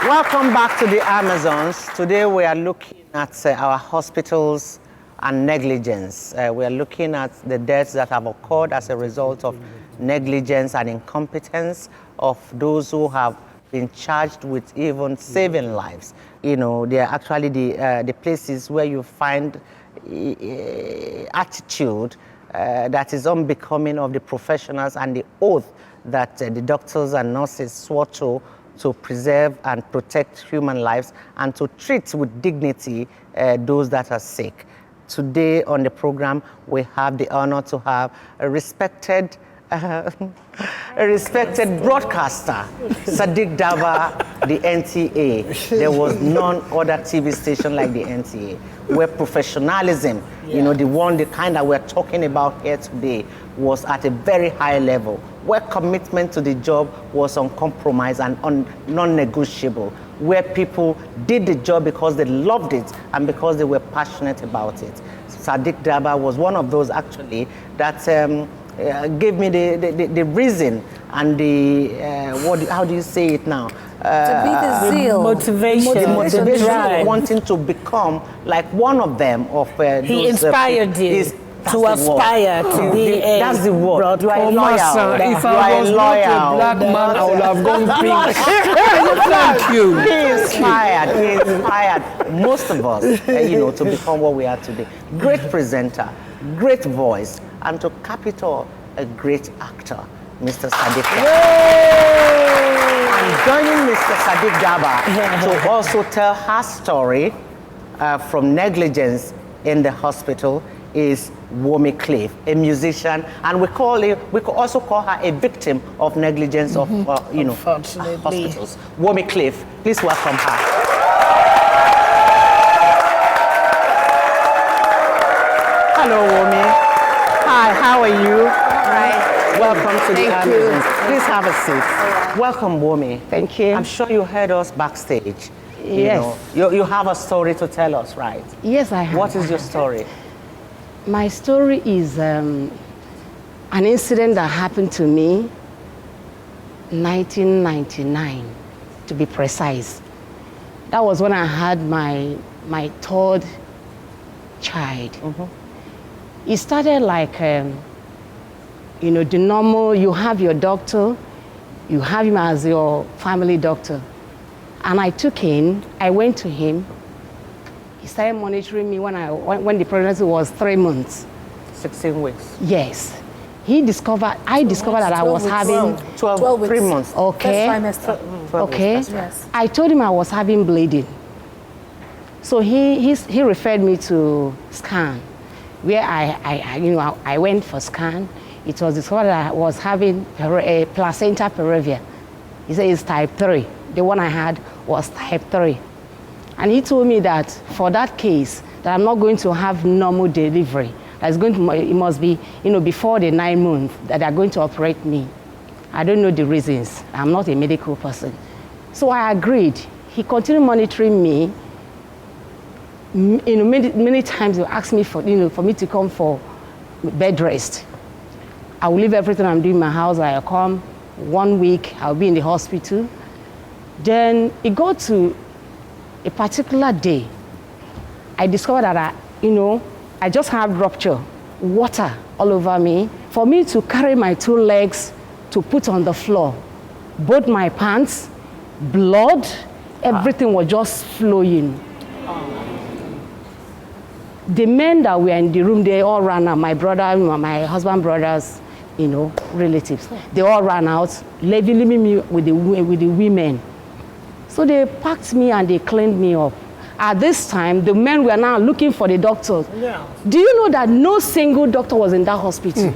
Welcome back to the Amazons. Today we are looking at our hospitals and negligence. We are looking at the deaths that have occurred as a result of negligence and incompetence of those who have been charged with even saving lives. You know, they are actually the places where you find attitude that is unbecoming of the professionals and the oath that the doctors and nurses swore to preserve and protect human lives and to treat with dignity those that are sick. Today on the program, we have the honor to have a respected broadcaster, Sadiq Daba, the NTA. There was none other TV station like the NTA, where professionalism, you know, the kind that we're talking about here today, was at a very high level, where commitment to the job was uncompromised and non-negotiable, where people did the job because they loved it and because they were passionate about it. Sadiq Daba was one of those actually that gave me the reason and the how do you say it now? To be the zeal, motivation of wanting to become like one of them. He inspired you to aspire to be a That's the word. You are a Master, if I was not a black man, I would have gone pink. Thank you. He inspired most of us, you know, to become what we are today. Great presenter, great voice, and to cap it all, a great actor, Mr. Sadiq Daba. And joining Mr. Sadiq Daba to also tell her story from negligence in the hospital is Wumi Cliff, a musician, and we could also call her a victim of negligence of you know, hospitals. Wumi Cliff, please welcome her. Hello, Wumi. Hi, how are you? Hi. Welcome to the Amazons. Please have a seat. Right. Welcome, Wumi. Thank you. I'm sure you heard us backstage. Yes. You have a story to tell us, right? Yes, I have. What is your story? My story is an incident that happened to me 1999, to be precise. That was when I had my third child. Mm-hmm. It started like, you know, the normal, you have your doctor, you have him as your family doctor. And I went to him. He started monitoring me when the pregnancy was 3 months. 16 weeks. Yes. I discovered that I was having 12 weeks. 3 months. Okay. First trimester. Okay. Yes. I told him I was having bleeding. So he referred me to scan, where I went for scan. It was discovered that I was having a placenta previa. He said it's type 3. The one I had was type 3. And he told me that for that case, that I'm not going to have normal delivery. It must be, you know, before the 9 months that they're going to operate me. I don't know the reasons. I'm not a medical person. So I agreed. He continued monitoring me. You know, many times he asked me for me to come for bed rest. I will leave everything I'm doing in my house. I'll come 1 week. I'll be in the hospital. Then it got to a particular day, I discovered that I just had rupture, water all over me. For me to carry my 2 legs to put on the floor, both my pants, blood, everything was just flowing. The men that were in the room, they all ran out. My brother, my husband, brothers, relatives, they all ran out, leaving me with the women. So they packed me and they cleaned me up. At this time, the men were now looking for the doctors. Yeah. Do you know that no single doctor was in that hospital?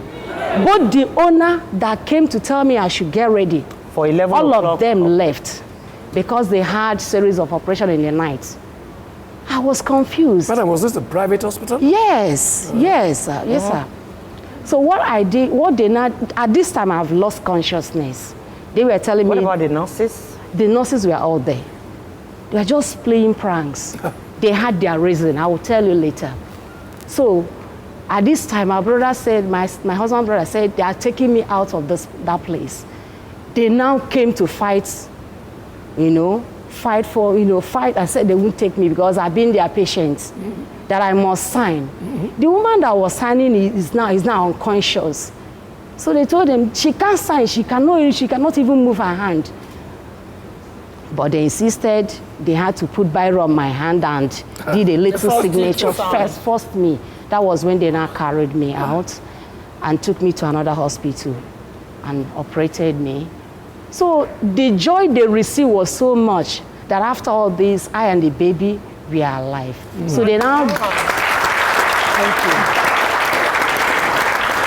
But the owner that came to tell me I should get ready, for 11 all o'clock. of them left because they had series of operations in the night. I was confused. Madam, was this a private hospital? Yes, yes, sir. Yes, sir. So what I did, at this time I've lost consciousness. They were telling me. What about the nurses? The nurses were all there. They were just playing pranks. They had their reason. I will tell you later. So at this time, my brother said, my husband's brother said, they are taking me out of that place. They now came to fight, fight. I said they won't take me because I've been their patient, that I must sign. The woman that was signing is now unconscious. So they told them she can't sign, she cannot even move her hand. But they insisted they had to put biro on my hand and did a little signature first me. That was when they now carried me out and took me to another hospital and operated me. So the joy they received was so much that after all this, I and the baby, we are alive. So they now, thank you.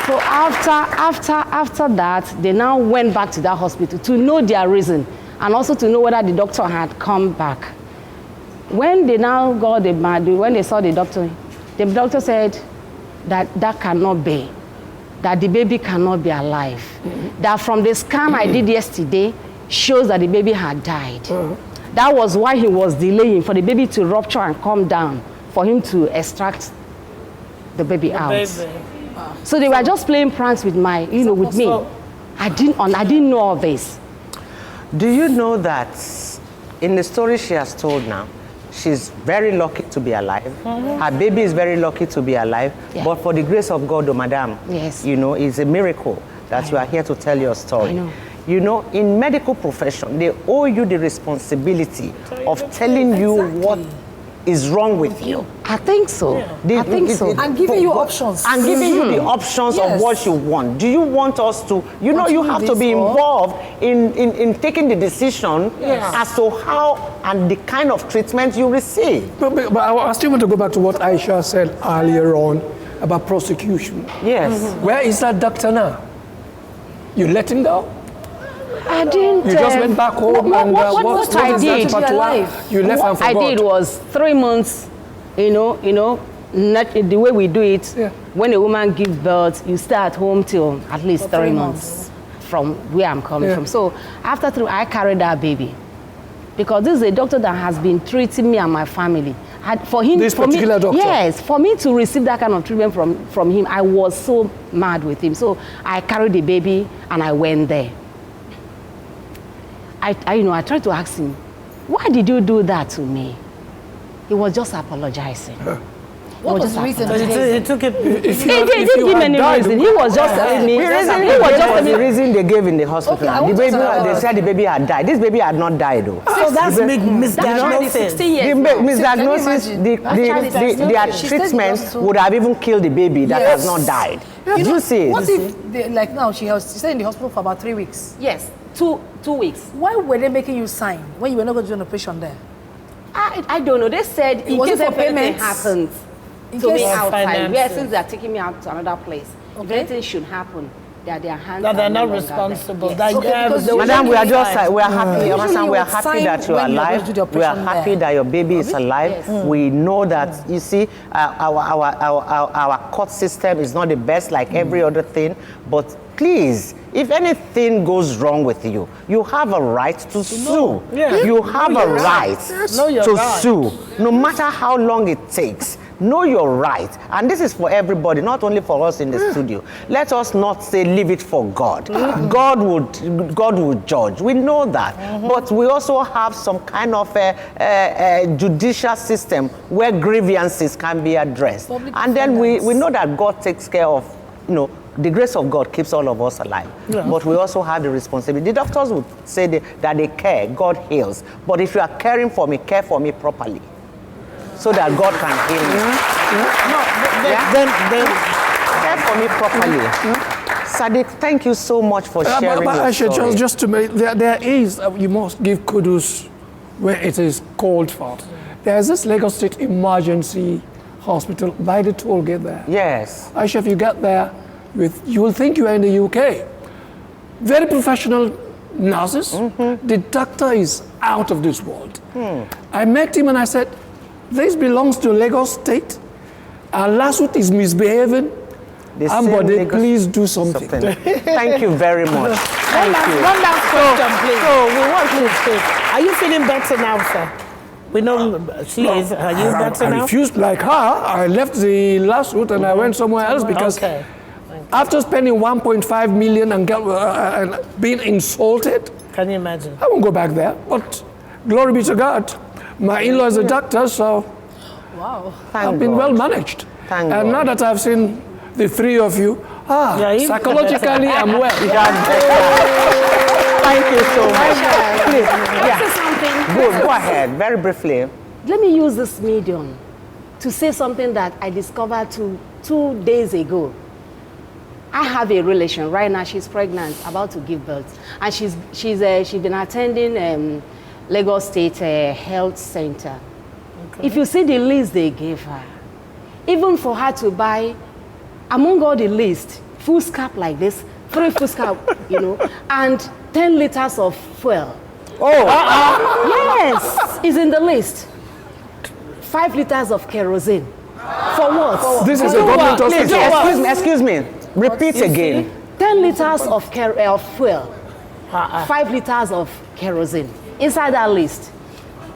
So after that, they now went back to that hospital to know their reason and also to know whether the doctor had come back. When they now got when they saw the doctor said that cannot be, that the baby cannot be alive. That from the scan I did yesterday shows that the baby had died. That was why he was delaying for the baby to rupture and come down for him to extract the baby out. So they were just playing pranks with with me. I didn't know all this. Do you know that in the story she has told now, she's very lucky to be alive. Her baby is very lucky to be alive. Yeah. But for the grace of God, madam, yes, it's a miracle that you are here to tell your story. I know. In medical profession, they owe you the responsibility of telling you what is wrong with you. I think so. Yeah. I think so. And giving you options. And giving you the options of what you want. Do you want us to, you have to be involved in taking the decision as to how and the kind of treatment you receive. But I still want to go back to what Aisha said earlier on about prosecution. Yes. Where is that doctor now? You let him go? I didn't. You just went back home what I did. You left and forgot. I did was 3 months. Not the way we do it. Yeah. When a woman gives birth, you stay at home till at least 3 months from where I'm coming from. So after 3, I carried that baby because this is a doctor that has been treating me and my family. This particular doctor? Yes, for me to receive that kind of treatment from him, I was so mad with him. So I carried the baby and I went there. I tried to ask him, why did you do that to me? He was just apologizing. What was the reason? He took it. He didn't give any reason. He was just telling me. The reason they gave in the hospital. Okay, they said the baby had died. This baby had not died though. So that's misdiagnosis. Their treatment would have even killed the baby that has not died. Did you see it? What if, now she stayed in the hospital for about 3 weeks? Yes, two weeks. Why were they making you sign when you were not going to do an operation there? I don't know. They said in case anything happens to me outside, since they are taking me out to another place, if anything should happen, their hands that are they're no not longer responsible. There. Madam, we are happy. We are happy that you are alive. We are happy that your baby is alive. Yes. We know that you see our court system is not the best like every other thing, but please, if anything goes wrong with you, you have a right to sue. Yeah. You have a right to sue, no matter how long it takes. Know your right. And this is for everybody, not only for us in the studio. Let us not say leave it for God. God would judge. We know that. But we also have some kind of a judicial system where grievances can be addressed. And then we know that God takes care of, the grace of God keeps all of us alive. Yeah. But we also have the responsibility. The doctors would say that they care, God heals. But if you are caring for me, care for me properly, so that God can heal me. Then care for me properly. Sadiq, thank you so much for sharing your story. Just to make, there is, you must give kudos where it is called for. There is this Lagos State Emergency Hospital by the toll gate there. Yes. Aisha, if you get there, you will think you are in the UK. Very professional nurses. The doctor is out of this world. I met him and I said, this belongs to Lagos State. Lasut is misbehaving. Ambode, please do something. Thank you very much. Thank you. One last question, please. So we want to are you feeling better now, sir? We know she is. Are you better now? I refused like her. I left the Lasut and I went somewhere else because after spending 1.5 million and being insulted, can you imagine? I won't go back there. But glory be to God. My in-law is a doctor, so Wow. I've been well managed. Thank And God. now that I've seen the three of you, Yeah, you- psychologically I'm well. Thank you so much. Please, Say yeah. something. Go ahead, very briefly. Let me use this medium to say something that I discovered two days ago. I have a relation right now. She's pregnant, about to give birth, and she's been attending Lagos State Health Center. Okay. If you see the list they gave her, even for her to buy, among all the list, full scarf like this, 3 full scarf, you know, and 10 liters of fuel. Yes, is in the list. 5 liters of kerosene. For what? This is a government Please, hospital. excuse me. Repeat again. 10 liters of fuel. 5 liters of kerosene. Inside that list.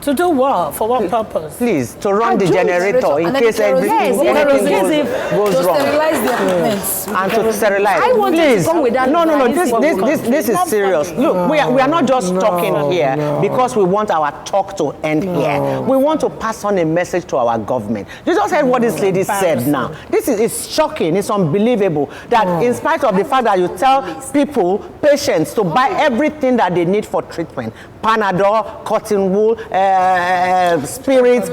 To do what? For what purpose? Please, to run the do generator in And then case the kerosene. everything Yes, anything if- goes To wrong. sterilize the equipment. And to sterilize. I wanted to Please. come with that No. device. This is serious. Look, we are not just talking here because we want our talk to end here. We want to pass on a message to our government. You just heard what this lady said now. This is shocking. It's unbelievable that in spite of the fact that you tell people, patients, to buy everything that they need for treatment, Panadol, cotton wool, spirits,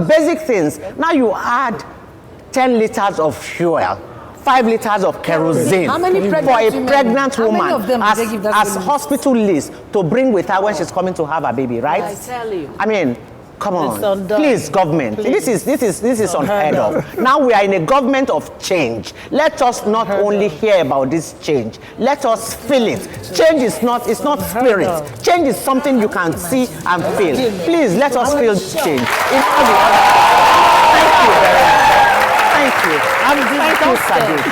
basic things. Now you add 10 liters of fuel, 5 liters of kerosene How many pregnant for a women? pregnant How many woman of them do they give that as to? hospital list to bring with her when she's coming to have a baby, right? I tell you. I mean, come It's on, undone. please, government. This is unheard of. Now we are in a government of change. Let us not only hear about this change. Let us feel it. Change is not spirit. Change is something you can see and feel. Please let us feel change. Thank you very much. Thank you. Thank you, Sadiq.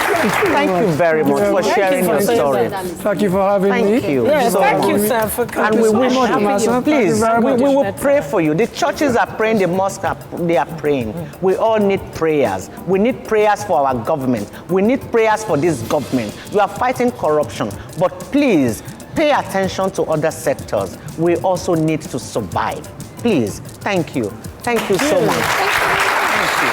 Thank you very much for sharing your story. Thank you for having me. Thank you. Yes, so thank you, much. sir, for coming. And we So wish much you, happy you. please, very we much. will pray for you. The churches are praying, the mosques they are praying. We all need prayers. We need prayers for our government. We need prayers for this government. You are fighting corruption, but please pay attention to other sectors. We also need to survive. Please, thank you. Thank you so much. Thank you.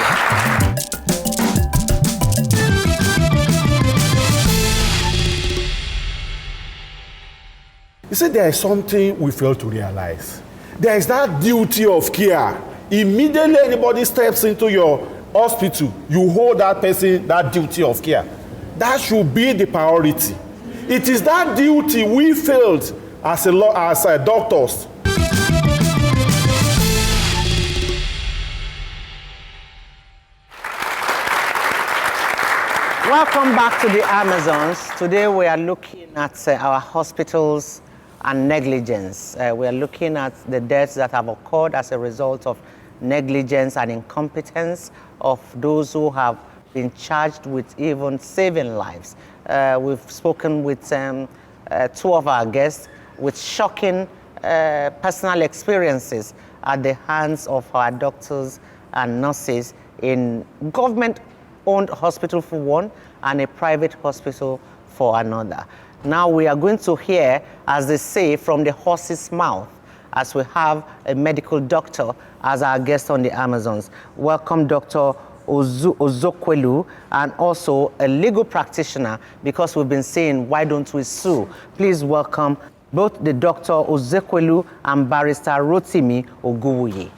You see, there is something we fail to realize. There is that duty of care. Immediately anybody steps into your hospital, you hold that person that duty of care. That should be the priority. It is that duty we failed as doctors. Welcome back to the Amazons. Today we are looking at our hospitals and negligence. We are looking at the deaths that have occurred as a result of negligence and incompetence of those who have been charged with even saving lives. We've spoken with 2 of our guests with shocking personal experiences at the hands of our doctors and nurses in government-owned hospital for one and a private hospital for another. Now we are going to hear, as they say, from the horse's mouth, as we have a medical doctor as our guest on the Amazons. Welcome, Dr. Ozokwelu, and also a legal practitioner, because we've been saying, why don't we sue? Please welcome both the Dr. Ozokwelu and Barrister Rotimi Oguwuyi.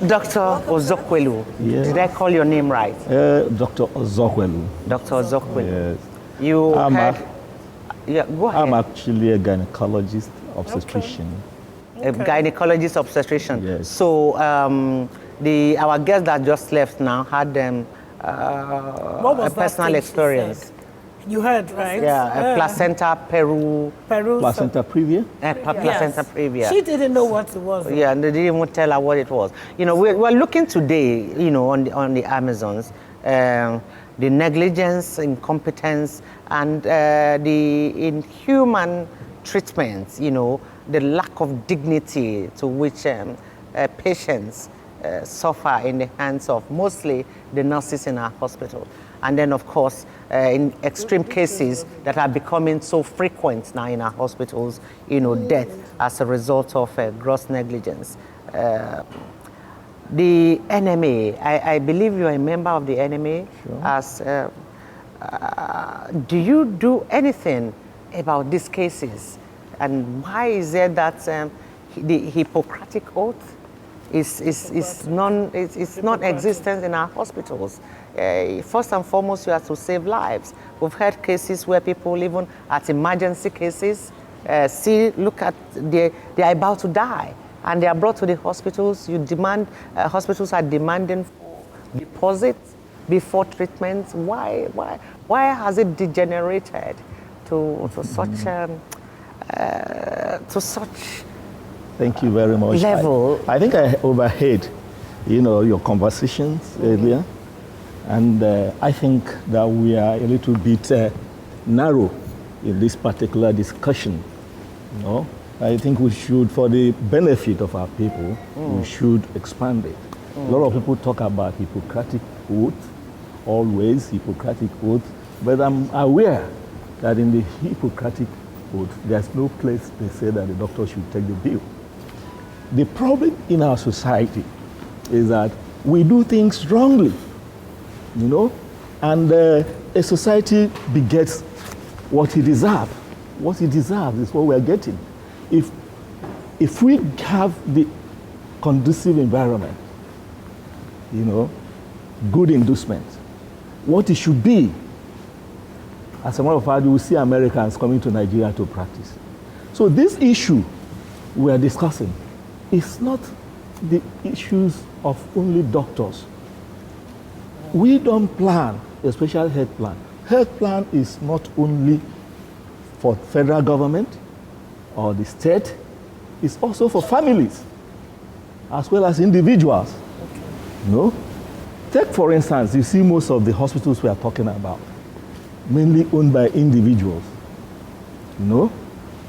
Dr. Ozokwelu, Yes. did I call your name right? Dr. Ozokwelu. Dr. Ozokwelu. Yes. You I'm heard... Yeah, go ahead. I'm actually a gynecologist obstetrician. A gynecologist obstetrician. Yes. So our guest that just left now had What was a that personal thing she experience. said? You heard, right? Yeah, a placenta Peru, Peru. Placenta previa. placenta previa. She didn't know what it was. Yeah, and they didn't even tell her what it was. You know, we're looking today, on the Amazons. the negligence, incompetence, and the inhuman treatment, the lack of dignity to which patients suffer in the hands of mostly the nurses in our hospital. And then, of course, in extreme cases that are becoming so frequent now in our hospitals, death as a result of gross negligence. The NMA, I believe you're a member of the NMA. Sure. Do you do anything about these cases? And why is it that the Hippocratic Oath is non-existent in our hospitals? First and foremost, you have to save lives. We've had cases where people, even at emergency cases, look at they are about to die, and they are brought to the hospitals. Hospitals are demanding deposits before treatment. Why has it degenerated to such? Thank you very much. Level. I think I overheard, your conversations earlier, and I think that we are a little bit narrow in this particular discussion. I think we should, for the benefit of our people, we should expand it. A lot of people talk about Hippocratic Oath, always Hippocratic Oath, but I'm aware that in the Hippocratic Oath, there's no place they say that the doctor should take the bill. The problem in our society is that we do things wrongly, and a society begets what it deserves. What it deserves is what we're getting. If we have the conducive environment, good inducement, what it should be, as a matter of fact, you will see Americans coming to Nigeria to practice. So this issue we are discussing is not the issues of only doctors. We don't plan a special health plan. Health plan is not only for federal government or the state, it's also for families as well as individuals. Take, for instance, you see most of the hospitals we are talking about, mainly owned by individuals.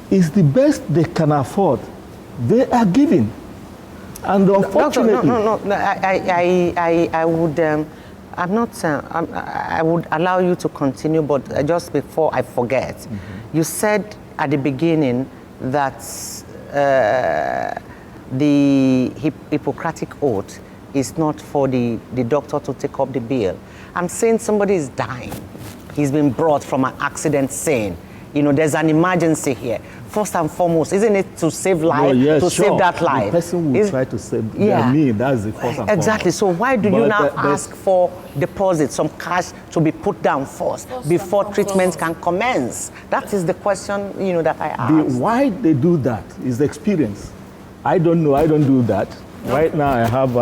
It's the best they can afford. They are giving. And unfortunately... No, I would... I would allow you to continue, but just before I forget, you said at the beginning that the Hippocratic Oath is not for the doctor to take up the bill. I'm saying somebody is dying. He's been brought from an accident scene. There's an emergency here. First and foremost, isn't it to save life, save that life? The person will try to save me. That's the first and exactly. foremost. So why do you now ask for deposits, some cash to be put down first before treatment can commence? That is the question, that I ask. Why they do that is the experience. I don't know. I don't do that. Right now, I have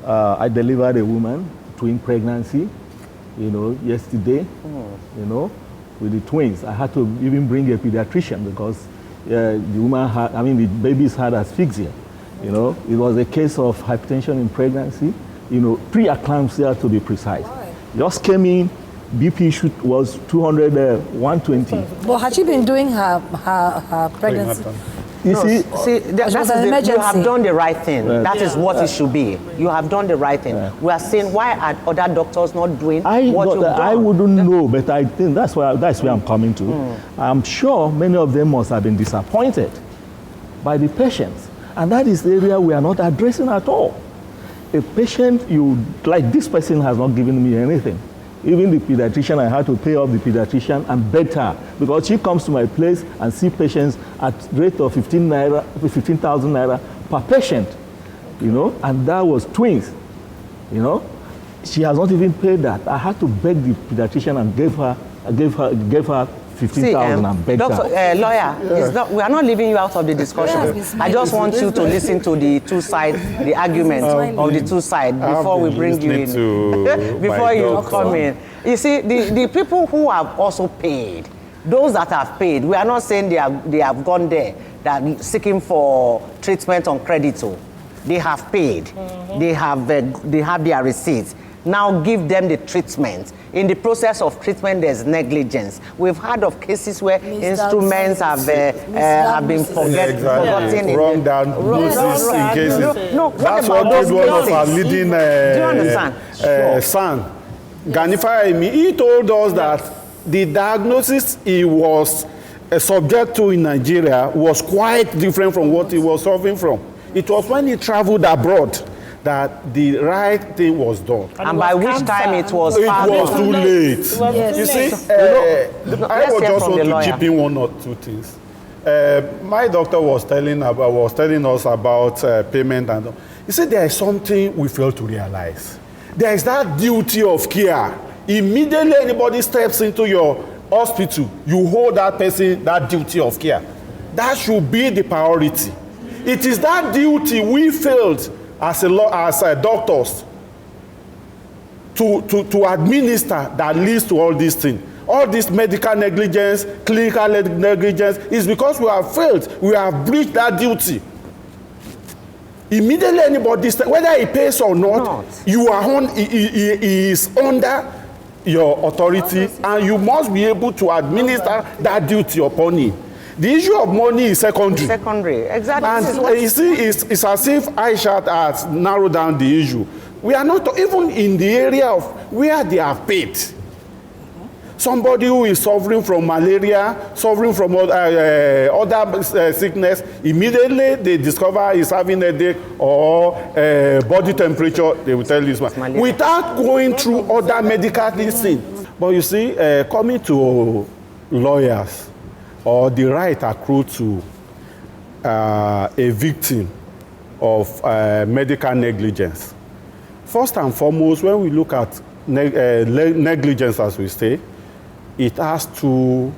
I delivered a woman, twin pregnancy, yesterday, with the twins. I had to even bring a pediatrician because the the baby's had asphyxia. It was a case of hypertension in pregnancy, preeclampsia to be precise. Why? Just came in, BP was 200, 120. But had she been doing her pregnancy? You see, you have done the right thing. That is what it should be. You have done the right thing. We are saying, why are other doctors not doing what you've done? I wouldn't know, but I think that's where I'm coming to. I'm sure many of them must have been disappointed by the patients. And that is the area we are not addressing at all. A patient, like this person has not given me anything. Even the pediatrician, I had to pay off the pediatrician and beg her because she comes to my place and see patients at rate of 15,000 naira per patient, and that was twins, She has not even paid that. I had to beg the pediatrician and gave her 15,000 and begged her. Lawyer, we are not leaving you out of the discussion. I just want you to listen to the two sides, the argument of the two sides before we bring you in. Before you come in. You see, the people who have also paid, those that have paid, we are not saying they have gone there, that are seeking for treatment on credit. They have paid. They have their receipts. now give them the treatment. In the process of treatment, there's negligence. We've heard of cases where instruments have been forgotten. Wrong diagnosis in cases. No, that's what what about did one those of our cases? leading Do you understand? son, Ganifa, he told us that the diagnosis he was subject to in Nigeria was quite different from what he was suffering from. It was when he traveled abroad that the right thing was done. And by which time it was It far was gone. too late. Yes. You see, let's I would hear just from want the to lawyer. chip in one or two things. My doctor was telling us about payment and all. He said there is something we fail to realize. There is that duty of care. Immediately anybody steps into your hospital, you hold that person that duty of care. That should be the priority. It is that duty we failed as doctors to administer that leads to all these things. All this medical negligence, clinical negligence is because we have failed. We have breached that duty. Immediately anybody, whether he pays or not, you are on, he is under your authority, and you must be able to administer that duty upon him. The issue of money is secondary. Secondary, exactly. And you see, it's as if Aisha has narrowed down the issue. We are not, even in the area of where they have paid. Somebody who is suffering from malaria, suffering from other sickness, immediately they discover he's having a headache or body temperature, they will tell this one. Without going through other medical things. But you see, coming to lawyers, or the right accrued to a victim of medical negligence. First and foremost, when we look at negligence, as we say, it has two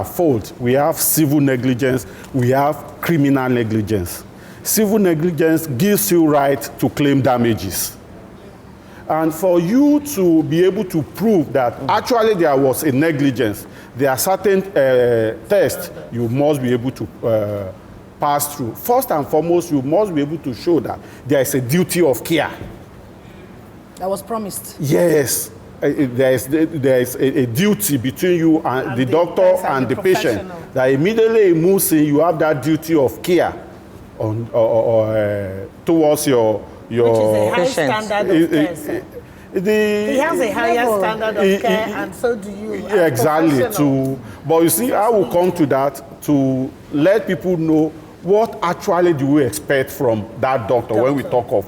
folds. We have civil negligence, we have criminal negligence. Civil negligence gives you right to claim damages. And for you to be able to prove that actually there was a negligence, there are certain tests you must be able to pass through. First and foremost, you must be able to show that there is a duty of care. That was promised. Yes, there is a duty between you and the doctor and the patient. That immediately he moves in, you have that duty of care towards your Which is a high patient. standard of care, sir. He has a higher standard of care, and so do you. as Exactly. professionals. But you see, I will come to that to let people know what actually do we expect from that doctor when we talk of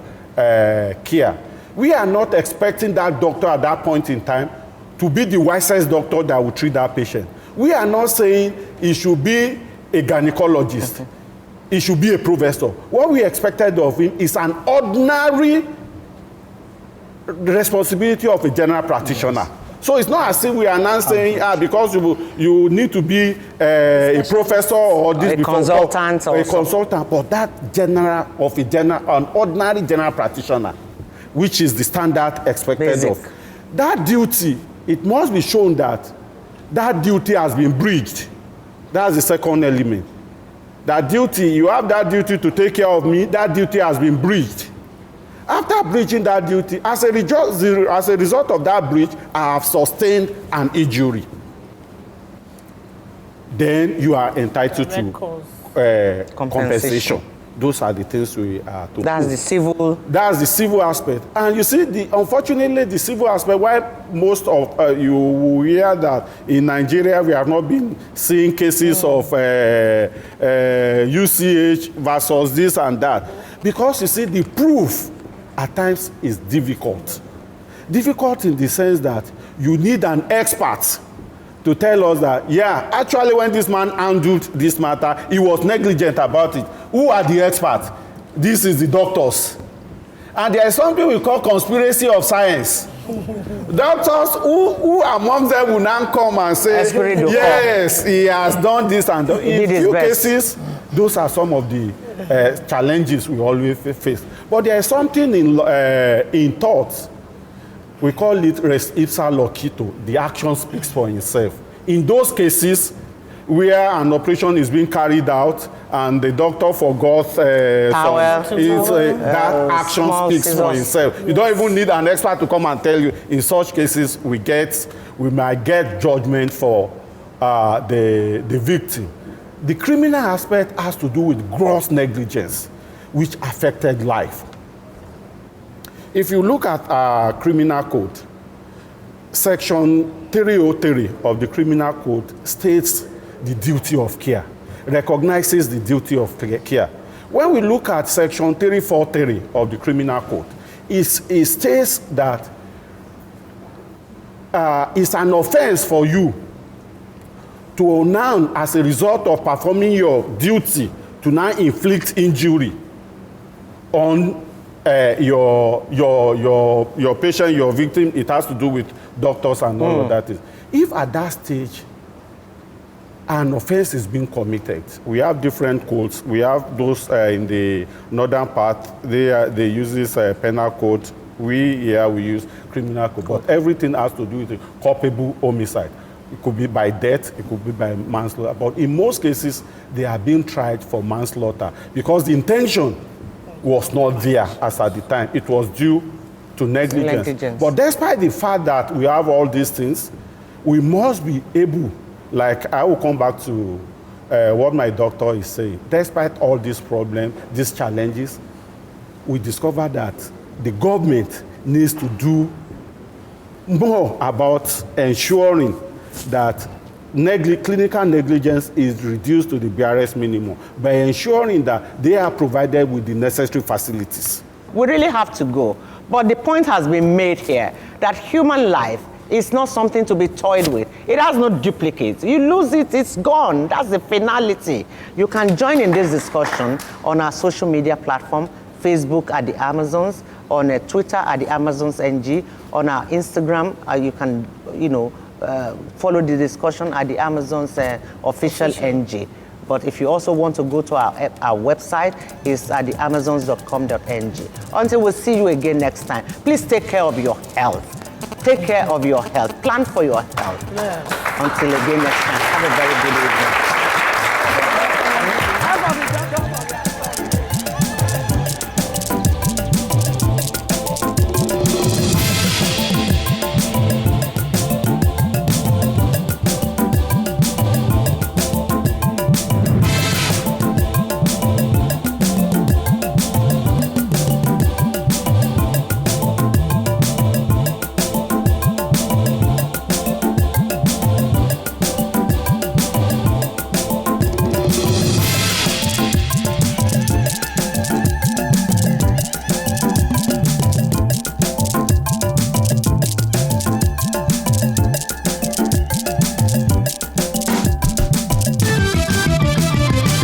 care. We are not expecting that doctor at that point in time to be the wisest doctor that will treat that patient. We are not saying he should be a gynecologist. He should be a professor. What we expected of him is an ordinary responsibility of a general practitioner. So it's not as if we are now saying, because you need to be a professor or this A before, consultant or a also. consultant, but that an ordinary general practitioner, which is the standard expected Basic. of. That duty, it must be shown that that duty has been breached. That's the second element. That duty, you have that duty to take care of me, that duty has been breached. After breaching that duty, as a result of that breach, I have sustained an injury. Then you are entitled to compensation. Those are the things we are to That's prove. the civil. That's the civil aspect. And you see, unfortunately, the civil aspect, while most of you will hear that in Nigeria, we have not been seeing cases of UCH versus this and that. Because you see, the proof at times is difficult. Difficult in the sense that you need an expert to tell us that, yeah, actually when this man handled this matter, he was negligent about it. Who are the experts? This is the doctors. And there is something we call conspiracy of science. Doctors who among them will now come and say, yes, he has done this and that. In few cases, those are some of the challenges we always face. But there is something in thought. We call it res ipsa loquito. The action speaks for itself. In those cases, where an operation is being carried out and the doctor forgot that action speaks for himself. Yes. You don't even need an expert to come and tell you. In such cases, we might get judgment for the victim. The criminal aspect has to do with gross negligence, which affected life. If you look at our criminal code, Section 303 of the criminal code states the duty of care, recognizes the duty of care. When we look at Section 343 of the criminal code, it states that it's an offense for you to now, as a result of performing your duty, to now inflict injury on your patient, your victim. It has to do with doctors and all of that. If at that stage an offense is being committed, we have different codes. We have those in the northern part. They use this penal code. We use criminal code. But everything has to do with culpable homicide. It could be by death, it could be by manslaughter. But in most cases, they are being tried for manslaughter because the intention was not there as at the time. It was due to negligence. But despite the fact that we have all these things, we must be able, like I will come back to what my doctor is saying. Despite all these problems, these challenges, we discover that the government needs to do more about ensuring that clinical negligence is reduced to the barest minimum by ensuring that they are provided with the necessary facilities. We really have to go. But the point has been made here that human life is not something to be toyed with. It has no duplicate. You lose it, it's gone. That's the finality. You can join in this discussion on our social media platform, Facebook at the Amazons, on Twitter at the Amazons NG, on our Instagram, you can, follow the discussion at the Amazons official NG. But if you also want to go to our website, it's at theamazons.com.ng. Until we see you again next time, please take care of your health. Take care of your health. Plan for your health. Yeah. Until again next time, have a very good evening.